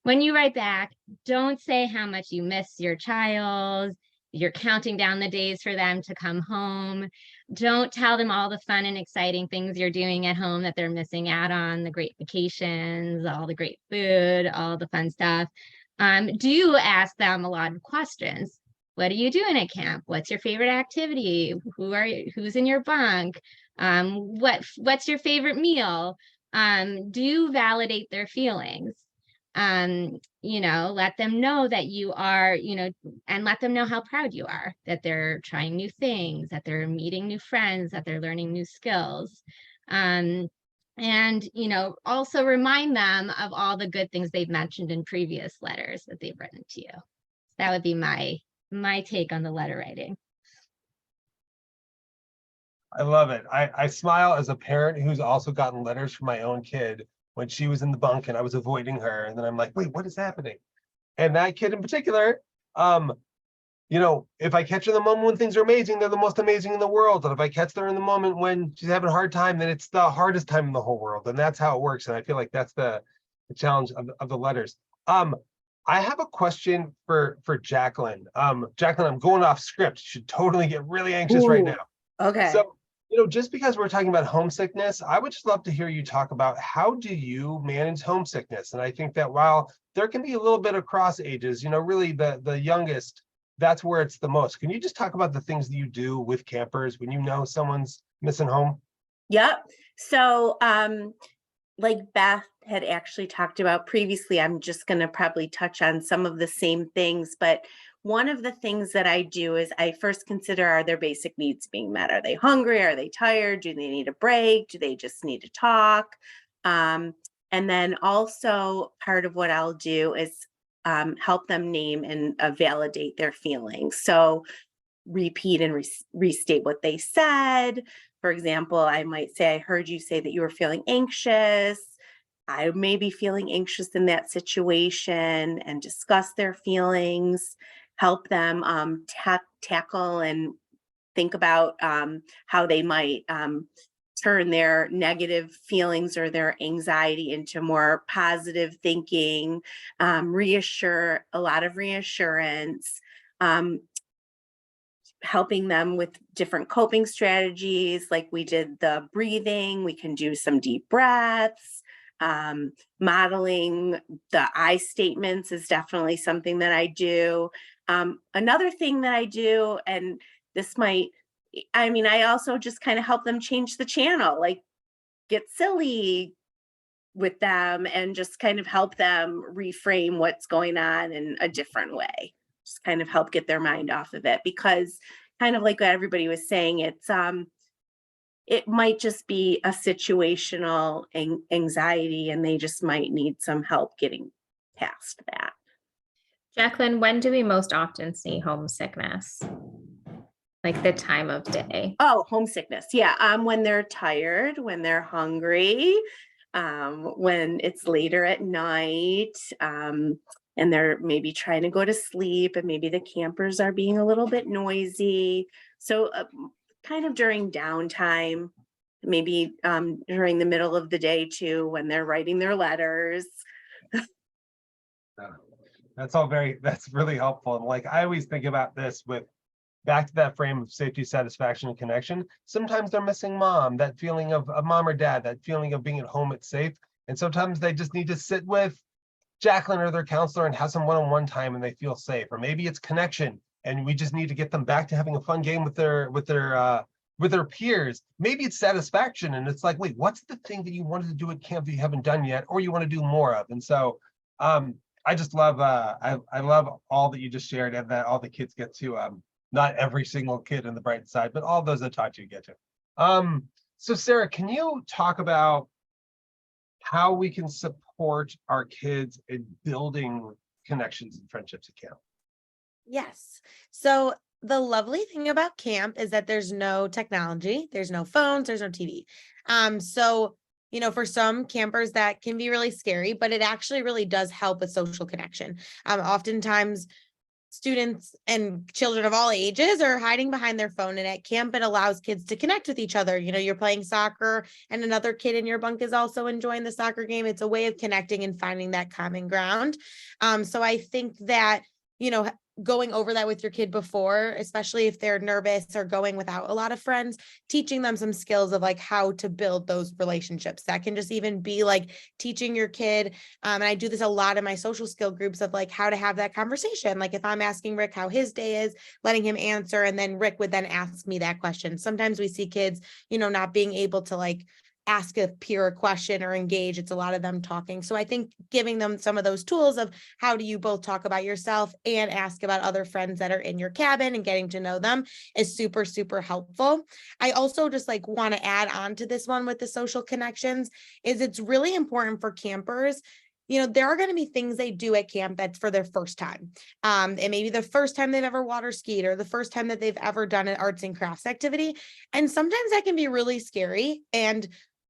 When you write back, don't say how much you miss your child. You're counting down the days for them to come home. Don't tell them all the fun and exciting things you're doing at home that they're missing out on, the great vacations, all the great food, all the fun stuff. Do ask them a lot of questions. What are you doing at camp? What's your favorite activity? Who's in your bunk? What's your favorite meal? Do validate their feelings. Let them know that you are, and let them know how proud you are, that they're trying new things, that they're meeting new friends, that they're learning new skills. And, also remind them of all the good things they've mentioned in previous letters that they've written to you. That would be my take on the letter writing. I love it. I smile as a parent who's also gotten letters from my own kid when she was in the bunk and I was avoiding her. And then I'm like, wait, what is happening? And that kid in particular, if I catch her in the moment when things are amazing, they're the most amazing in the world. And if I catch her in the moment when she's having a hard time, then it's the hardest time in the whole world. And that's how it works. And I feel like that's the challenge of the letters. I have a question for Jacqueline. Jacqueline, I'm going off script. You should totally get really anxious right now. Okay. So, just because we're talking about homesickness, I would just love to hear you talk about how do you manage homesickness? And I think that while there can be a little bit across ages, really the youngest, that's where it's the most. Can you just talk about the things that you do with campers when someone's missing home? Yep. So, like Beth had actually talked about previously, I'm just going to probably touch on some of the same things, but one of the things that I do is I first consider, are their basic needs being met? Are they hungry? Are they tired? Do they need a break? Do they just need to talk? And And then also part of what I'll do is help them name and validate their feelings. So repeat and restate what they said. For example, I might say, I heard you say that you were feeling anxious. I may be feeling anxious in that situation, and discuss their feelings, help them tackle and think about how they might turn their negative feelings or their anxiety into more positive thinking, reassure, a lot of reassurance, helping them with different coping strategies. Like we did the breathing, we can do some deep breaths. Modeling the I statements is definitely something that I do. Another thing that I do, and this might, I mean, I also just kind of help them change the channel, like get silly with them and just kind of help them reframe what's going on in a different way. Just kind of help get their mind off of it, because kind of like what everybody was saying, it's it might just be a situational anxiety, and they just might need some help getting past that. Jacqueline, when do we most often see homesickness? Like the time of day? Oh, homesickness. Yeah. When they're tired, when they're hungry, when it's later at night, and they're maybe trying to go to sleep, and maybe the campers are being a little bit noisy. So kind of during downtime, maybe during the middle of the day too, when they're writing their letters. That's really helpful. And like, I always think about this with back to that frame of safety, satisfaction, and connection. Sometimes they're missing mom, that feeling of mom or dad, that feeling of being at home, it's safe. And sometimes they just need to sit with Jacqueline or their counselor and have some one-on-one time, and they feel safe. Or maybe it's connection, and we just need to get them back to having a fun game with their peers. Maybe it's satisfaction, and it's like, wait, what's the thing that you wanted to do at camp that you haven't done yet, or you want to do more of? And so I just love I love all that you just shared, and that all the kids get to not every single kid in the bright side, but all those that taught you get to. So Sarah, can you talk about how we can support our kids in building connections and friendships at camp? Yes. So the lovely thing about camp is that there's no technology, there's no phones, there's no TV. So, for some campers that can be really scary, but it actually really does help with social connection. Oftentimes students and children of all ages are hiding behind their phone, and at camp it allows kids to connect with each other. You're playing soccer and another kid in your bunk is also enjoying the soccer game. It's a way of connecting and finding that common ground. So I think that, going over that with your kid before, especially if they're nervous or going without a lot of friends, teaching them some skills of like how to build those relationships. That can just even be like teaching your kid. And I do this a lot in my social skill groups of like how to have that conversation. Like if I'm asking Rick how his day is, letting him answer, and then Rick would then ask me that question. Sometimes we see kids, not being able to like ask a peer a question or engage. It's a lot of them talking. So I think giving them some of those tools of how do you both talk about yourself and ask about other friends that are in your cabin and getting to know them is super, super helpful. I also just like want to add on to this one with the social connections is it's really important for campers. There are going to be things they do at camp that's for their first time. It may be the first time they've ever water skied or the first time that they've ever done an arts and crafts activity. And sometimes that can be really scary. And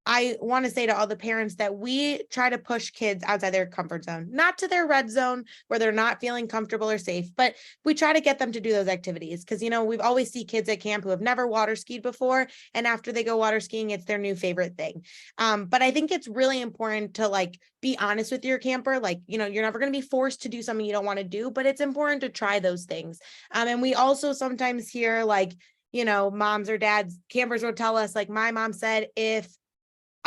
I want to say to all the parents that we try to push kids outside their comfort zone, not to their red zone where they're not feeling comfortable or safe, but we try to get them to do those activities. Because, we've always see kids at camp who have never water skied before. And after they go water skiing, it's their new favorite thing. But I think it's really important to like be honest with your camper. Like, you're never going to be forced to do something you don't want to do, but it's important to try those things. And we also sometimes hear like, moms or dads, campers will tell us like, my mom said, if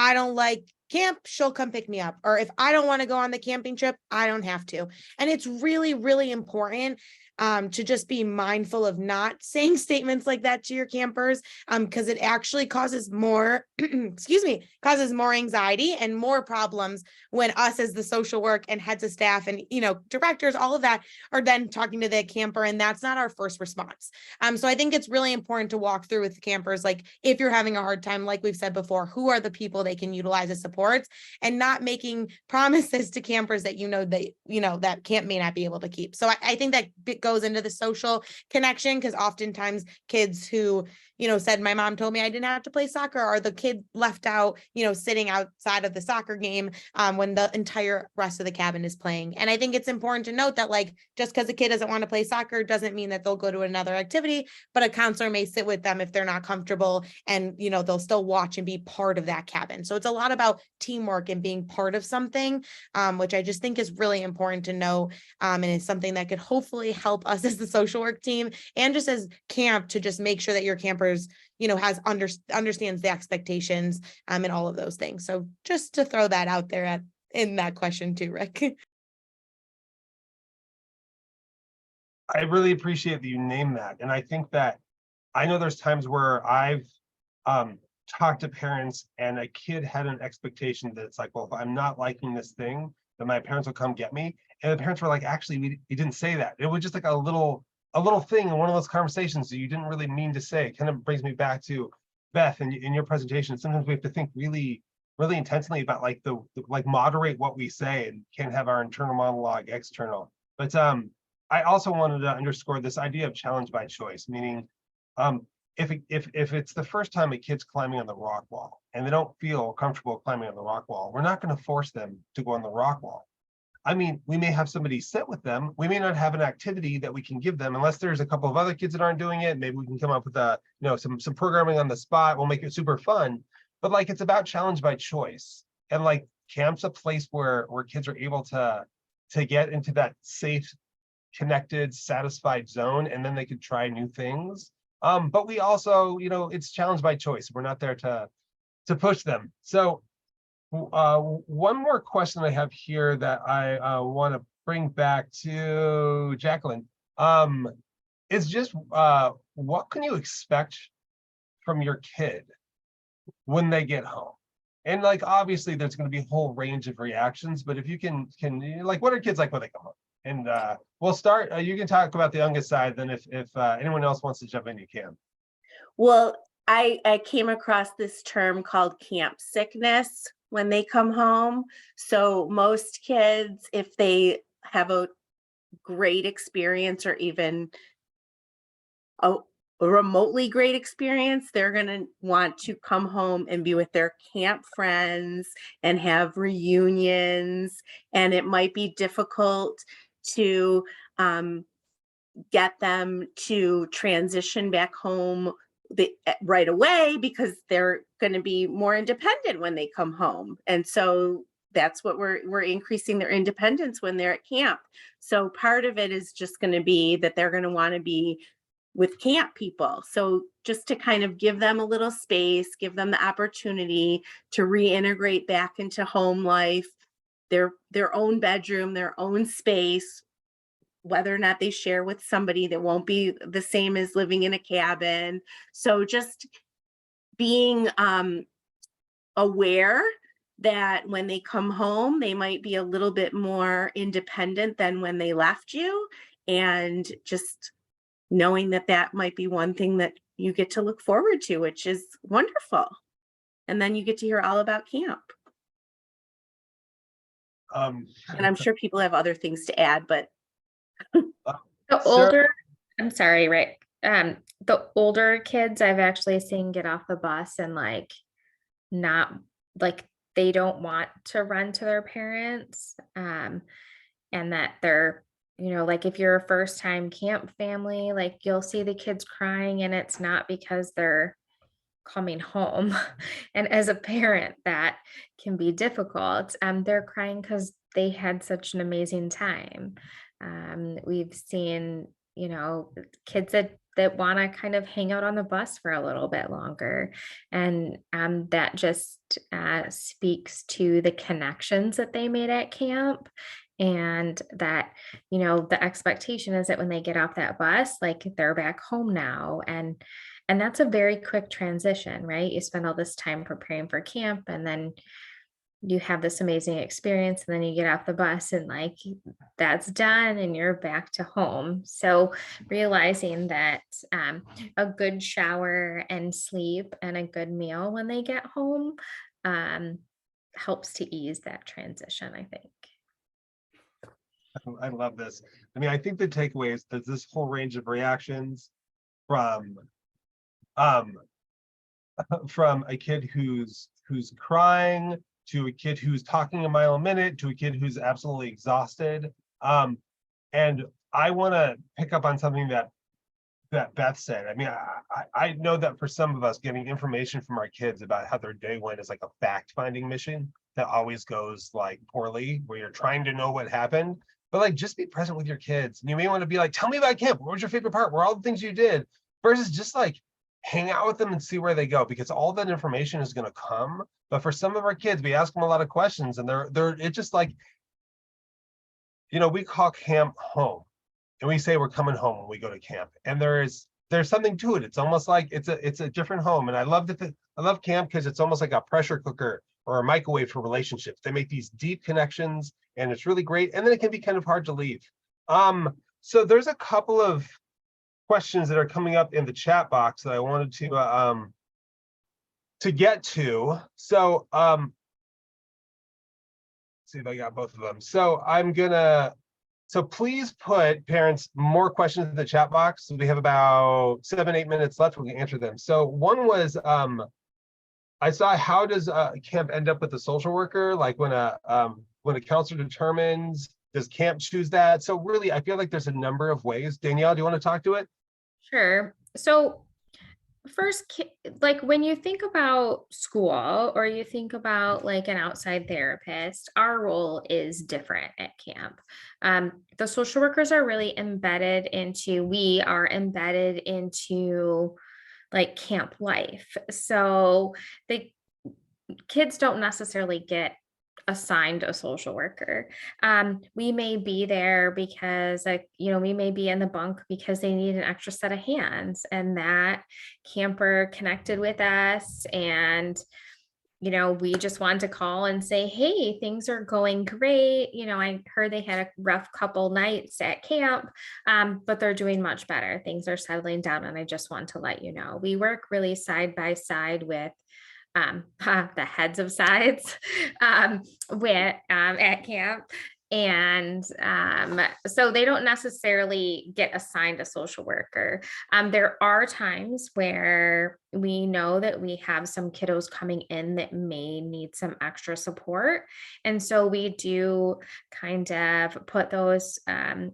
I don't like camp, she'll come pick me up. Or if I don't want to go on the camping trip, I don't have to. And it's really, really important to just be mindful of not saying statements like that to your campers, because it actually causes more, excuse me, causes more anxiety and more problems when us as the social work and heads of staff and, directors, all of that are then talking to the camper, and that's not our first response. So I think it's really important to walk through with the campers, like if you're having a hard time, like we've said before, who are the people they can utilize as supports, and not making promises to campers that that camp may not be able to keep. So I think that goes into the social connection, because oftentimes kids who said, my mom told me I didn't have to play soccer, or the kid left out, sitting outside of the soccer game when the entire rest of the cabin is playing. And I think it's important to note that, like, just because a kid doesn't want to play soccer doesn't mean that they'll go to another activity, but a counselor may sit with them if they're not comfortable, and they'll still watch and be part of that cabin. So it's a lot about teamwork and being part of something, which I just think is really important to know, and it's something that could hopefully help us as the social work team and just as camp to just make sure that your campers understands the expectations and all of those things. So just to throw that out there in that question too, Rick. I really appreciate that you name that. And I think that I know there's times where I've talked to parents and a kid had an expectation that it's like, well, if I'm not liking this thing, then my parents will come get me. And the parents were like, actually, we didn't say that. It was just like a little thing in one of those conversations that you didn't really mean to say. It kind of brings me back to Beth in your presentation. Sometimes we have to think really, really intensely about like like moderate what we say, and can't have our internal monologue external. But I also wanted to underscore this idea of challenge by choice, meaning if it's the first time a kid's climbing on the rock wall and they don't feel comfortable climbing on the rock wall, we're not going to force them to go on the rock wall. I mean, we may have somebody sit with them. We may not have an activity that we can give them unless there's a couple of other kids that aren't doing it. Maybe we can come up with some programming on the spot. We'll make it super fun. But like, it's about challenge by choice. And like, camp's a place where kids are able to get into that safe, connected, satisfied zone, and then they could try new things. But we also, it's challenge by choice. We're not there to push them. So one more question I have here that I want to bring back to Jacqueline is just what can you expect from your kid when they get home? And like, obviously there's going to be a whole range of reactions, but if you can like, what are kids like when they come home? And we'll start, you can talk about the youngest side, then if anyone else wants to jump in, you can. Well, I came across this term called camp sickness when they come home. So most kids, if they have a great experience or even a remotely great experience, they're going to want to come home and be with their camp friends and have reunions. And it might be difficult to get them to transition back home right away, because they're going to be more independent when they come home. And so that's what we're increasing their independence when they're at camp. So part of it is just going to be that they're going to want to be with camp people. So just to kind of give them a little space, give them the opportunity to reintegrate back into home life, their own bedroom, their own space, whether or not they share with somebody that won't be the same as living in a cabin. So just being aware that when they come home, they might be a little bit more independent than when they left you, and just knowing that that might be one thing that you get to look forward to, which is wonderful. And then you get to hear all about camp. And I'm sure people have other things to add, but The older, I'm sorry, Rick. The older kids I've actually seen get off the bus and like not like they don't want to run to their parents. And that they're, like if you're a first time camp family, like you'll see the kids crying and it's not because they're coming home. And as a parent, that can be difficult. They're crying because they had such an amazing time. We've seen, kids that want to kind of hang out on the bus for a little bit longer. And that just speaks to the connections that they made at camp And that, you know, the expectation is that when they get off that bus, like they're back home now. And that's a very quick transition, right? You spend all this time preparing for camp, and then you have this amazing experience, and then you get off the bus and like that's done and you're back to home. So realizing that a good shower and sleep and a good meal when they get home um, helps to ease that transition, I think. I love this. I mean, I think the takeaway is that this whole range of reactions from um from a kid who's crying to a kid who's talking a mile a minute to a kid who's absolutely exhausted. And I want to pick up on something that Beth said. I mean, I know that for some of us, getting information from our kids about how their day went is like a fact-finding mission that always goes like poorly, where you're trying to know what happened. But like, just be present with your kids. And you may want to be like, tell me about camp. What was your favorite part? What are all the things you did? Versus just like hang out with them and see where they go, because all that information is going to come. But for some of our kids, we ask them a lot of questions, and it's just like, you know, we call camp home. And we say we're coming home when we go to camp, and there's something to it. It's almost like it's a different home. And I love camp because it's almost like a pressure cooker or a microwave for relationships. They make these deep connections, and it's really great. And then it can be kind of hard to leave. So there's a couple of questions that are coming up in the chat box that I wanted to get to. So see if I got both of them. So So please put, parents, more questions in the chat box. So we have about 7-8 minutes left. We can answer them. So one was, I saw, how does camp end up with a social worker? Like when a counselor determines, does camp choose that? So really, I feel like there's a number of ways. Danielle, do you want to talk to it? Sure. So first, like when you think about school or you think about like an outside therapist, our role is different at camp. The social workers are really we are embedded into like camp life. So the kids don't necessarily get assigned a social worker. We may be there because we may be in the bunk because they need an extra set of hands, and that camper connected with us, and we just wanted to call and say, hey, things are going great. I heard they had a rough couple nights at camp, but they're doing much better. Things are settling down, and I just want to let you know. We work really side by side with the heads of sides at camp. And so they don't necessarily get assigned a social worker. There are times where we know that we have some kiddos coming in that may need some extra support. And so we do kind of put those,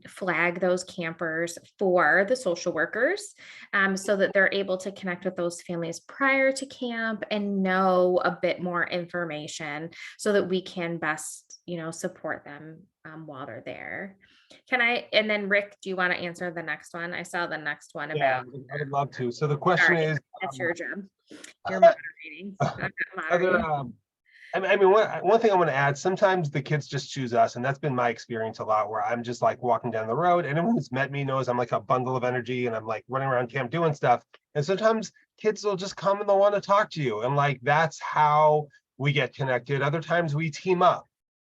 flag those campers for the social workers, so that they're able to connect with those families prior to camp and know a bit more information so that we can best support them while they're there. And then Rick, do you want to answer the next one? I saw the next one Yeah, about. I would love to. So the question is, That's your job. You're moderating. I'm not moderating. I mean, one thing I want to add, sometimes the kids just choose us, and that's been my experience a lot, where I'm just like walking down the road. Anyone who's met me knows I'm like a bundle of energy, and I'm like running around camp doing stuff. And sometimes kids will just come and they'll want to talk to you. And like, that's how we get connected. Other times we team up.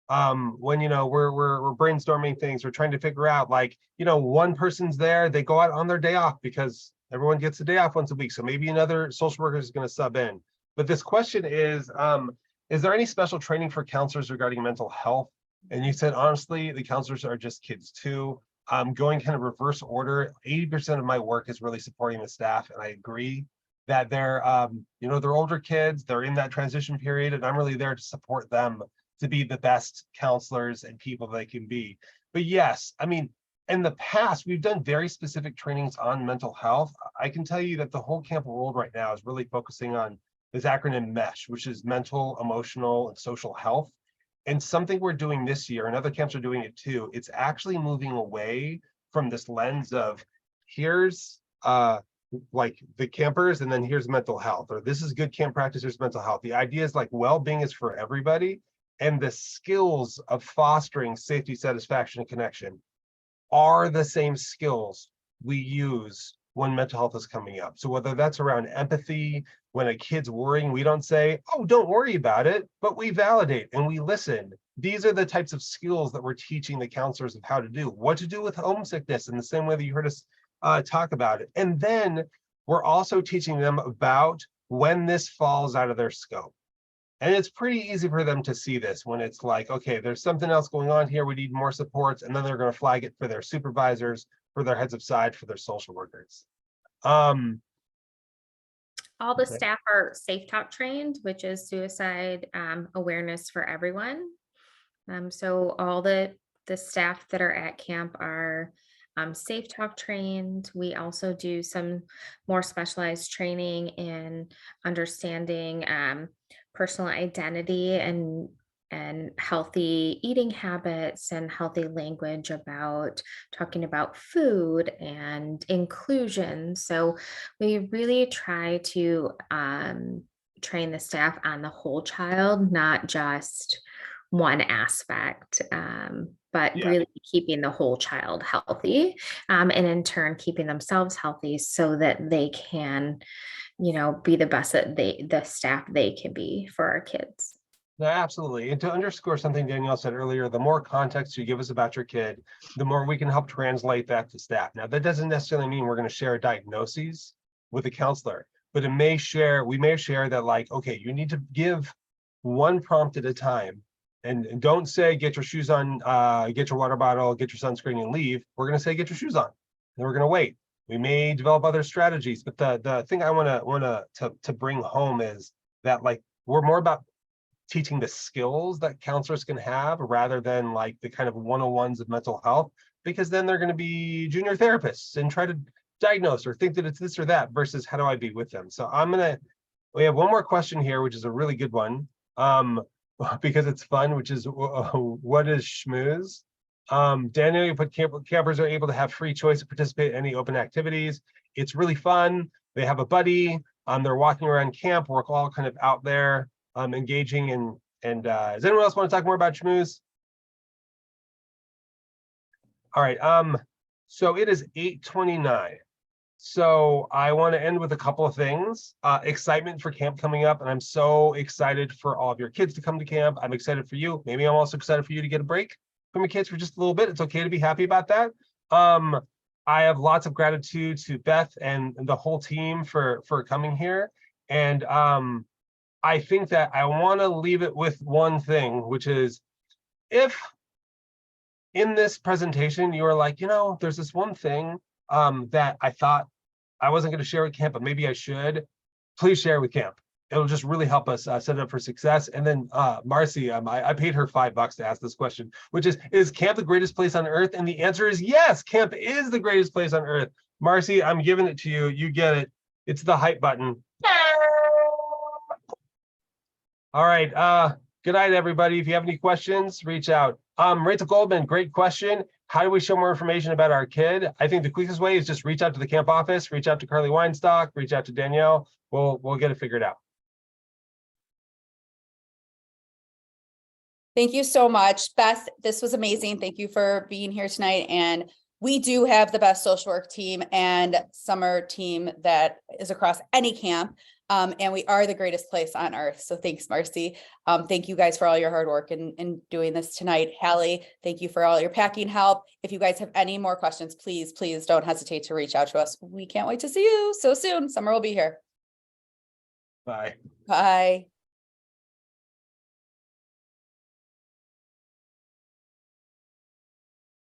When we're brainstorming things, we're trying to figure out, like, one person's there, they go out on their day off because everyone gets a day off once a week. So maybe another social worker is going to sub in. But this question is there any special training for counselors regarding mental health? And you said, honestly, the counselors are just kids too. Going kind of reverse order, 80% of my work is really supporting the staff. And I agree that they're older kids, they're in that transition period, and I'm really there to support them to be the best counselors and people they can be. But yes, I mean, in the past, we've done very specific trainings on mental health. I can tell you that the whole camp world right now is really focusing on this acronym MESH, which is mental, emotional, and social health. And something we're doing this year, and other camps are doing it too, it's actually moving away from this lens of here's like the campers, and then here's mental health, or this is good camp practice, here's mental health. The idea is like well-being is for everybody. and the skills of fostering safety, satisfaction, and connection are the same skills we use when mental health is coming up. So whether that's around empathy, when a kid's worrying, we don't say, oh, don't worry about it, but we validate and we listen. These are the types of skills that we're teaching the counselors of how to do, what to do with homesickness in the same way that you heard us talk about it. And then we're also teaching them about when this falls out of their scope. And it's pretty easy for them to see this when it's like, okay, there's something else going on here. We need more supports. And then they're going to flag it for their supervisors, for their heads of side, for their social workers. All the Okay. staff are Safe Talk trained, which is suicide awareness for everyone. So all the staff that are at camp are Safe Talk trained. We also do some more specialized training in understanding personal identity and healthy eating habits and healthy language about talking about food and inclusion. So we really try to train the staff on the whole child, not just one aspect, but Yeah. really keeping the whole child healthy, and in turn keeping themselves healthy so that they can, be the best that the staff they can be for our kids. No, absolutely. And to underscore something Danielle said earlier, the more context you give us about your kid, the more we can help translate that to staff. Now, that doesn't necessarily mean we're going to share diagnoses with a counselor, but we may share that, like, okay, you need to give one prompt at a time. And don't say, get your shoes on, get your water bottle, get your sunscreen and leave. We're going to say, get your shoes on. And we're going to wait. We may develop other strategies, but the thing I want to bring home is that, like, we're more about teaching the skills that counselors can have rather than like the kind of 101s of mental health, because then they're going to be junior therapists and try to diagnose or think that it's this or that versus how do I be with them. So we have one more question here, which is a really good one, because it's fun, which is what is schmooze? Daniel, you put campers are able to have free choice to participate in any open activities. It's really fun. They have a buddy. They're walking around camp. We're all kind of out there engaging and does anyone else want to talk more about schmooze? All right, so it is 8:29. So I want to end with a couple of things. Excitement for camp coming up, and I'm so excited for all of your kids to come to camp. I'm excited for you. Maybe I'm also excited for you to get a break from your kids for just a little bit. It's okay to be happy about that. I have lots of gratitude to Beth and the whole team for coming here. And I think that I want to leave it with one thing, which is, if in this presentation you are like, there's this one thing that I thought I wasn't going to share with camp, but maybe I should, please share with camp. It'll just really help us set it up for success. And then Marcy, I paid her $5 to ask this question, which is camp the greatest place on earth? And the answer is yes, camp is the greatest place on earth. Marcy, I'm giving it to you. You get it. It's the hype button. All right. Good night, everybody. If you have any questions, reach out. Rachel Goldman, great question. How do we show more information about our kid? I think the quickest way is just reach out to the camp office, reach out to Carly Weinstock, reach out to Danielle. We'll get it figured out. Thank you so much, Beth. This was amazing. Thank you for being here tonight. And we do have the best social work team and summer team that is across any camp. And we are the greatest place on earth. So thanks, Marcy. Thank you guys for all your hard work in doing this tonight. Hallie, thank you for all your packing help. If you guys have any more questions, please don't hesitate to reach out to us. We can't wait to see you so soon. Summer will be here. Bye. Bye.